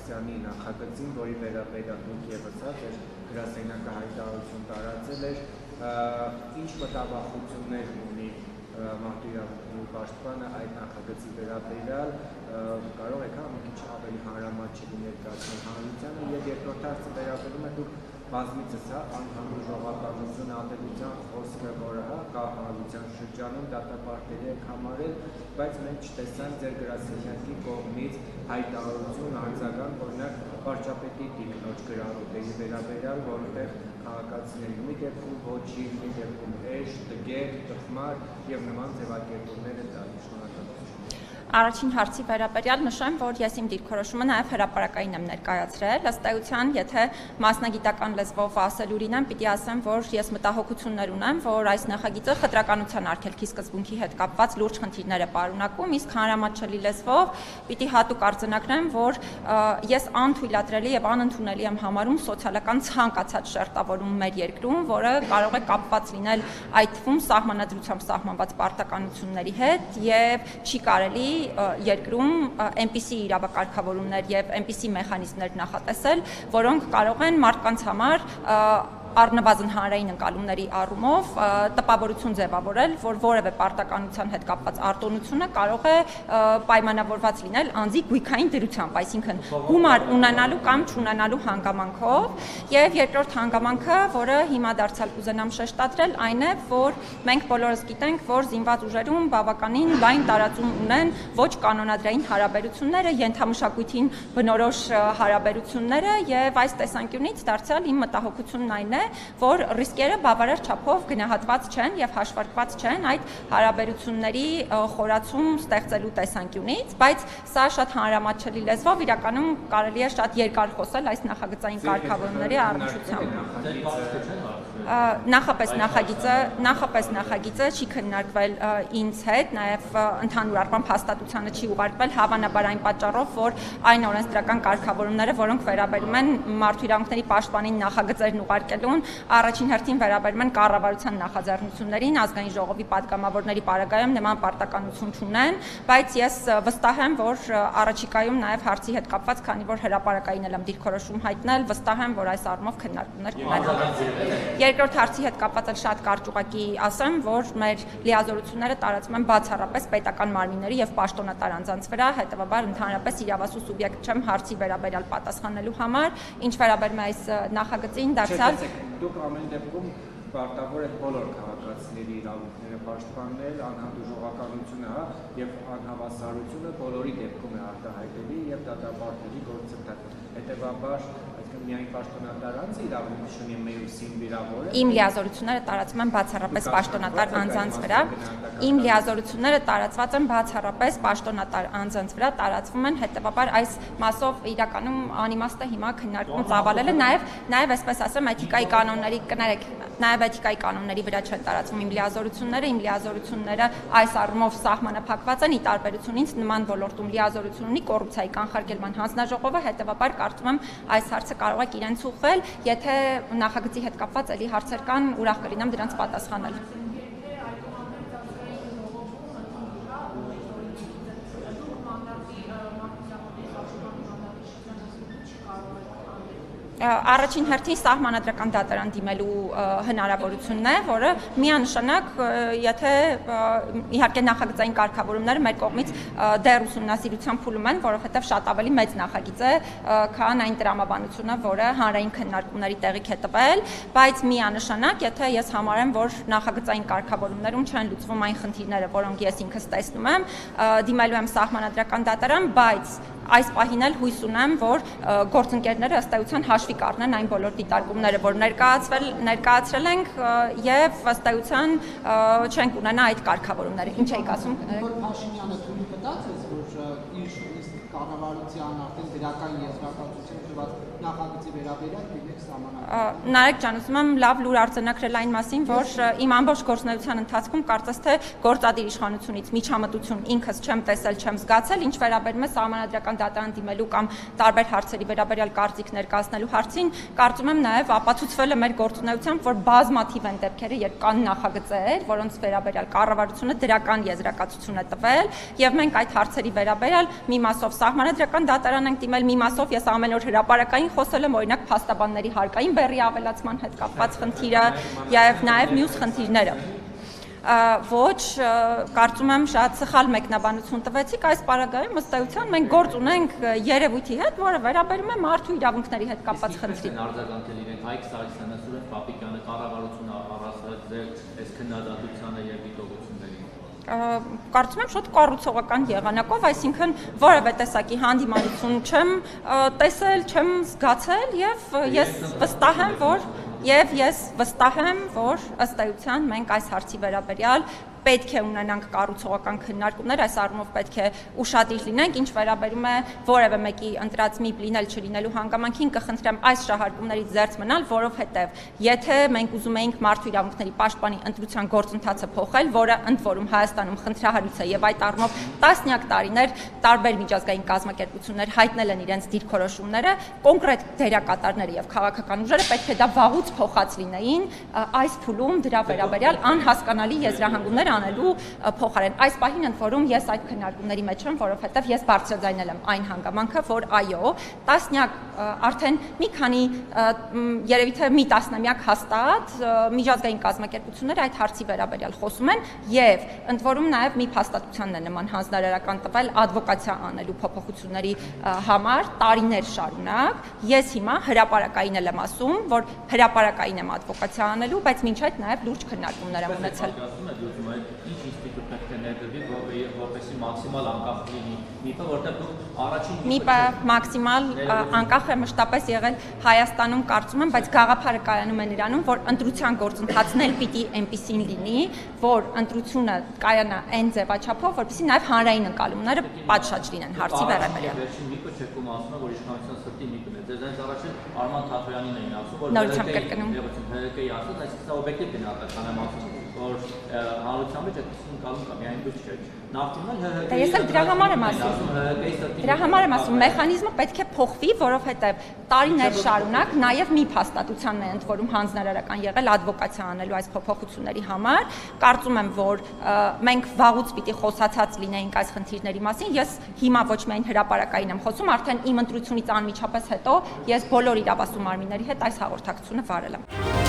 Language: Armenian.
Սարգսյանի նախագծին, որի վերաբերյալ դուք ևս գրասենյակը հայտարարություն տարածել էր, ինչ մտավախություններ ունի մարդու իրավունքների պաշտպանը այդ նախագծի վերաբերյալ, կարող եք մի քիչ ավելի հանրամատչելի ներկայացնել հանրությանը, եւ երկրորդ հարցը վերաբերում է դուք բազմիցս անհանուր ժողովրդականություն ատելության խոսքը, որը կա հանրության շրջանում դատապարտելի եք համարել, բայց մենք չտեսանք ձեր գրասենյակի կողմից հայտարարություն արձագանք, օրինակ վարչապետի տիկնոջ գրառույթի վերաբերյալ, որտեղ քաղաքացիների մի դեպքում ոչինչ, մի դեպքում էջ, տգետ, տխմար եւ նման ձևակերպումներ է տալիս։ Առաջին հարցի վերաբերյալ նշեմ, որ ես իմ դիրքորոշումը նաև հրապարակային եմ ներկայացրել, ըստ էության, եթե մասնագիտական լեզվով ասելուրին եմ, պիտի ասեմ, որ ես մտահոգություններ ունեմ, որ այս նախագիծը խտրականության արգելքի սկզբունքի հետ կապված լուրջ խնդիրներ է պարունակում, իսկ հանրամատչելի լեզվով պիտի հատուկ արձանագրեմ, որ ես անթույլատրելի եւ անընդունելի եմ համարում սոցիալական ցանկացած շերտավորում մեր երկրում, որը կարող է կապված լինել այդ թվում սահմանադրությամբ սահմանված պարտականությունների հետ եւ չի կարելի երկրում այնպիսի իրավակարգավորումներ եւ այնպիսի մեխանիզմներ նախատեսել, որոնք կարող են մարդկանց համար առնվազն հանրային ընկալումների առումով տպավորություն ձևավորել, որ որևէ պարտականության հետ կապված արտոնությունը կարող է պայմանավորված լինել անձի գույքային դրությամբ, այսինքն գումար ունենալու կամ չունենալու հանգամանքով, եւ երկրորդ հանգամանքը, որը հիմա դարձյալ կուզենամ շեշտադրել, այն է, որ մենք բոլորս գիտենք, որ զինված ուժերում բավականին լայն տարածում ունեն ոչ կանոնադրային հարաբերությունները, ենթամշակույթին բնորոշ հարաբերությունները, եւ այս տեսանկյունից դարձյալ իմ մտահոգությունն այն է, որ ռիսկերը բավարար չափով գնահատված չեն եւ հաշվարկված չեն այդ հարաբերությունների խորացում ստեղծելու տեսանկյունից, բայց սա շատ հանրամատչելի լեզվով իրականում կարելի է շատ երկար խոսել այս նախագծային կարգավորումների առնչությամբ։ Նախապես նախագիծը չի քննարկվել ինձ հետ, նաև ընդհանուր առմամբ հաստատությանը չի ուղարկվել, հավանաբար այն պատճառով, որ այն օրենսդրական կարգավորումները, որոնք վերաբերում են մարդու իրավունքների պաշտպանին նախագծերն ուղարկելուն, առաջին հերթին վերաբերում են կառավարության նախաձեռնություններին, ազգային ժողովի պատգամավորների պարագայում նման պարտականություն չունեն, բայց ես վստահ եմ, որ առաջիկայում նաև հարցի հետ կապված, քանի որ հրապարակային եմ դիրքորոշում հայտնել, վստահ եմ, որ այս առումով քննարկումներ կունենան։ Երկրորդ հարցի հետ կապված շատ կարճ ուղղակի ասեմ, որ մեր լիազորությունները տարածվում են բացառապես պետական մարմինների եւ պաշտոնատար անձանց վրա, հետեւաբար ընդհանրապես իրավասու սուբյեկտ չեմ հարցի վերաբերյալ պատասխանելու համար, ինչ վերաբերում է այս նախագծին, դարձյալ դուք ամեն դեպքում պարտավոր եք բոլոր քաղաքացիների իրավունքները պաշտպանել, անհանդուրժողականությունը եւ անհավասարությունը բոլորի դեպքում է արտահայտելի եւ դատապարտելի գործընթաց։ Հետեւաբար միայն պաշտոնատար անձ իրավունք չունի մյուսին վիրավորել։ Իմ լիազորությունները տարածվում են բացառապես պաշտոնատար անձանց վրա։ Իմ լիազորությունները տարածված են բացառապես պաշտոնատար անձանց վրա, տարածվում են, հետեւաբար այս մասով իրականում անիմաստ է հիմա քննարկում ծավալելը, նաեւ այսպես ասեմ, էթիկայի կանոնների կներեք, նաեւ էթիկայի կանոնների վրա չեն տարածվում իմ լիազորությունները այս առումով սահմանափակված են, ի տարբերություն ինձ նման ոլորտում լիազորություն ունի կոռուպցիայի կանխարգելման հանձնաժողովը, հետեւաբար կարծում եմ այս հարցը կարող եք իրենց ուղղել, եթե նախագծի հետ կապված էլի հարցեր կան, ուրախ կլինեմ դրանց պատասխանել։ Առաջին հերթին սահմանադրական դատարան դիմելու հնարավորությունն է, որը միանշանակ, եթե իհարկե նախագծային կարգավորումները մեր կողմից դեռ ուսումնասիրության փուլում են, որովհետև շատ ավելի մեծ նախագիծ է, քան այն տրամաբանությունը, որը հանրային քննարկումների տեղիք է տվել, բայց միանշանակ, եթե ես համարեմ, որ նախագծային կարգավորումներում չեն լուծվում այն խնդիրները, որոնք ես ինքս տեսնում եմ, դիմելու եմ սահմանադրական դատարան, բայց այս պահին էլ հույս ունեմ, որ գործընկերները ըստ էության հաշվի կառնեն այն բոլոր դիտարկումները, որ ներկայացրել ենք եւ ըստ էության չենք ունենա այդ կարգավորումները։ Ինչ եք ասում? Փաշինյանը թույլ կտած է, որ իր կառավարության արդեն դրական եզրակացություն տված նախագծի վերաբերյալ դիմեք սահմանադրական։ Նարեկ ջան, ուզում եմ լավ լուր արձանագրել այն մասին, որ իմ ամբողջ գործունեության ընթացքում կարծես թե գործադիր իշխանությունից միջամտություն ինքս չեմ տեսել, չեմ զգացել, ինչ վերաբերում է սահմանադրական դատարան դիմելու կամ տարբեր հարցերի վերաբերյալ կարծիք ներկայացնելու հարցին, կարծում եմ նաև ապացուցվել է մեր գործունեությամբ, որ բազմաթիվ են դեպքերը, երբ կան նախագծեր, որոնց վերաբերյալ կառավարությունը դրական եզրակացություն է տվել, եւ մենք այդ հարցերի վերաբերյալ մի մասով Սահմանադրական դատարան ենք դիմել մի մասով, ես ամեն օր հրապարակային խոսել եմ, օրինակ փաստաբանների հարկային բեռի ավելացման հետ կապված խնդիրը եւ նաեւ մյուս խնդիրները։ Ոչ, կարծում եմ շատ սխալ մեկնաբանություն տվեցիք այս պարագայում, ըստ էության մենք գործ ունենք երևույթի հետ, որը վերաբերում է մարդու իրավունքների հետ կապված խնդրին։ Արձագանքել իրենք Հայկ Սարգսյանը, Սուրեն Պապիկյանը, կառավարությունը առասարակ այս քննադատությանը եւ դիտողություններին։ Կարծում եմ շատ կառուցողական եղանակով, այսինքն որևէ տեսակի հանդիմանություն չեմ տեսել, չեմ զգացել եւ ես վստահ եմ, որ ըստ էության մենք այս հարցի վերաբերյալ պետք է ունենանք կառուցողական քննարկումներ, այս առումով պետք է ուշադիր լինենք, ինչ վերաբերում է որևէ մեկի ընտրած մի լինել չլինելու հանգամանքին, կխնդրեմ այս շահարկումներից զերծ մնալ, որովհետև եթե մենք ուզում էինք մարդու իրավունքների պաշտպանի ընտրության գործընթացը փոխել, որը ընդ որում Հայաստանում խնդրահարույց է եւ այդ առումով տասնյակ տարիներ տարբեր միջազգային կազմակերպություններ հայտնել են իրենց դիրքորոշումները, կոնկրետ դերակատարները եւ քաղաքական ուժերը պետք է դա վաղուց փոխած լինեին, այս փուլում դրա վերաբերյալ անհասկանալի եզրահանգումներ անելու փոխարեն այս պահին ընդ որում ես այդ քննարկումների մեջ եմ, որովհետև ես բարձրաձայնել եմ այն հանգամանքը, որ այո, տասնյակ արդեն մի քանի երևի թե մի տասնամյակ հաստատ միջազգային կազմակերպությունները այդ հարցի վերաբերյալ խոսում են եւ ընդ որում նաեւ մի փաստաթուղթան է նման հանձնարարական տվել ադվոկացիա անելու փոփոխությունների համար տարիներ շարունակ։ Ես հիմա հրապարակային եմ ասում, որ հրապարակային եմ ադվոկացիա անելու, բայց մինչ այդ նաեւ լուրջ քննարկումներ եմ ունեցել։ Ինչ ինստիտուտ պետք է ներդրվի, որպեսզի մաքսիմալ անկախ լինի ՄԻՊ-ը, որտեղ դուք առաջին ՄԻՊ-ը մաքսիմալ անկախ է մշտապես եղել Հայաստանում, կարծում եմ, բայց գաղափարը կայանում է նրանում, որ ընտրության գործընթացն էլ պիտի այնպիսին լինի, որ ընտրությունը կայանա այն ձևաչափով, որպեսզի նաև հանրային ընկալումները պատշաճ լինեն հարցի վերաբերյալ։ Վերջին ՄԻՊ-ը չեկում ասում է, որ իշխանության սրտի ՄԻՊ-ն է։ Ձեզանից առաջ Արման Թաթոյանին էին ասում, որ նորությամբ կրկնում։ ՀԿ-ի ասած, այսինքն սա օբյեկտիվ բնական եմ ասում, որ հանրության մեջ այդպես ընկալում կա, միայն դուք չեք։ Նախկինում Դա ես էլ դրա համար եմ ասում։ Դրա համար եմ ասում, մեխանիզմը պետք է փոխվի, որովհետև տարիներ շարունակ նաև մի փաստաթուղթան է ընդ որում հանձնարարական եղել ադվոկացիա անելու այս փոփոխությունների համար։ Կարծում եմ, որ մենք վաղուց պիտի խոսացած լինեինք այս խնդիրների մասին։ Ես հիմա ոչ միայն հրապարակային եմ խոսում, արդեն իմ ընտրությունից անմիջապես հետո ես բոլոր իրավասու մարմինների հետ այս հաղորդակցությունը վարել եմ։